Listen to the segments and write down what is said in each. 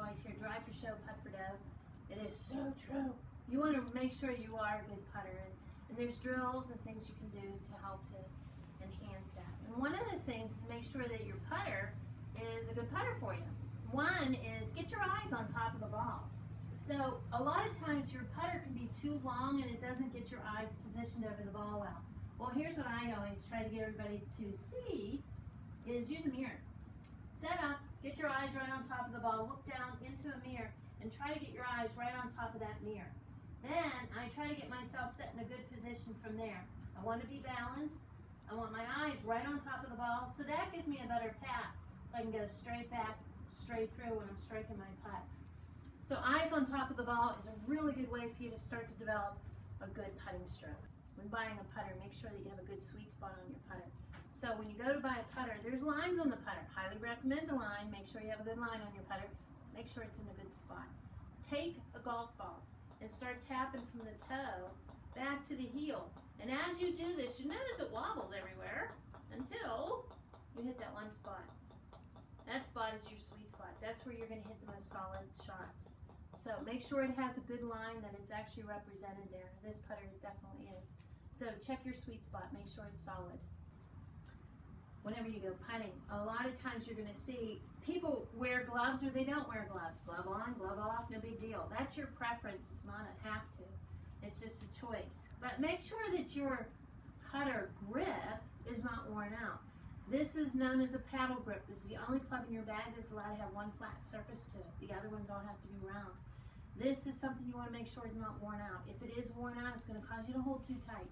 always hear drive for show, putt for dough. It is so true. You want to make sure you are a good putter, and there's drills and things you can do to help to enhance that. And one of the things to make sure that your putter is a good putter for you. One is get your eyes on top of the ball. So a lot of times your putter can be too long and it doesn't get your eyes positioned over the ball well. Well, here's what I always try to get everybody to see is use a mirror. Set up, get your eyes right on top of the ball, look down into a mirror, and try to get your eyes right on top of that mirror. Then I try to get myself set in a good position from there. I want to be balanced. I want my eyes right on top of the ball, so that gives me a better path, so I can go straight back, straight through when I'm striking my putts. So eyes on top of the ball is a really good way for you to start to develop a good putting stroke. When buying a putter, make sure that you have a good sweet spot on your putter. So when you go to buy a putter, there's lines on the putter. Highly recommend the line. Make sure you have a good line on your putter. Make sure it's in a good spot. Take a golf ball and start tapping from the toe back to the heel. And as you do this, you notice it wobbles everywhere until you hit that one spot. That spot is your sweet spot. That's where you're going to hit the most solid shots. So make sure it has a good line, that it's actually represented there. This putter definitely is. So check your sweet spot. Make sure it's solid. Whenever you go putting, a lot of times you're going to see people wear gloves or they don't wear gloves. Glove on, glove off, no big deal. That's your preference. It's not a have to. It's just a choice. But make sure that your putter grip is not worn out. This is known as a paddle grip. This is the only club in your bag that's allowed to have one flat surface to it. The other ones all have to be round. This is something you want to make sure is not worn out. If it is worn out, it's going to cause you to hold too tight.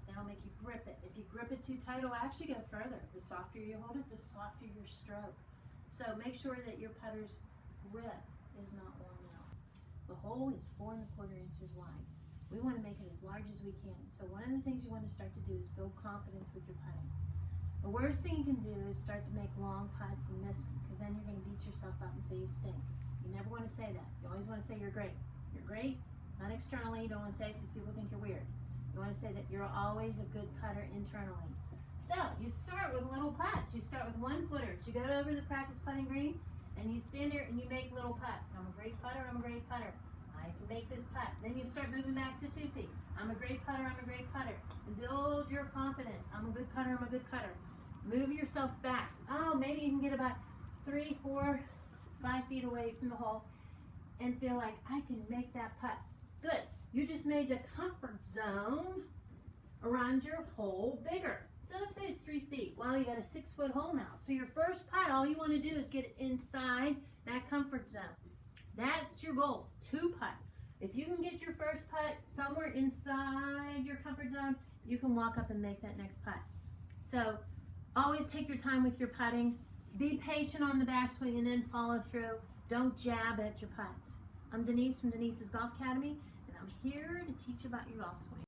It'll make you grip it. If you grip it too tight, it'll actually go further. The softer you hold it, the softer your stroke. So make sure that your putter's grip is not worn out. The hole is 4 1/4 inches wide. We want to make it as large as we can. So one of the things you want to start to do is build confidence with your putting. The worst thing you can do is start to make long putts and miss them, because then you're going to beat yourself up and say you stink. You never want to say that. You always want to say you're great. You're great, not externally. You don't want to say it because people think you're weird. You want to say that you're always a good putter internally. So you start with little putts. You start with 1-footers. You go over the practice putting green and you stand there and you make little putts. I'm a great putter. I'm a great putter. I can make this putt. Then you start moving back to 2 feet. I'm a great putter. I'm a great putter. And build your confidence. I'm a good putter. I'm a good putter. Move yourself back. Oh, maybe you can get about 3, 4, 5 feet away from the hole and feel like I can make that putt. Good. You just made the comfort zone around your hole bigger. So let's say it's 3 feet. Well, you got a 6-foot hole now. So your first putt, all you want to do is get it inside that comfort zone. That's your goal, 2 putt. If you can get your first putt somewhere inside your comfort zone, you can walk up and make that next putt. So always take your time with your putting. Be patient on the backswing and then follow through. Don't jab at your putts. I'm Denise from Denise's Golf Academy, and I'm here to teach about your golf swing.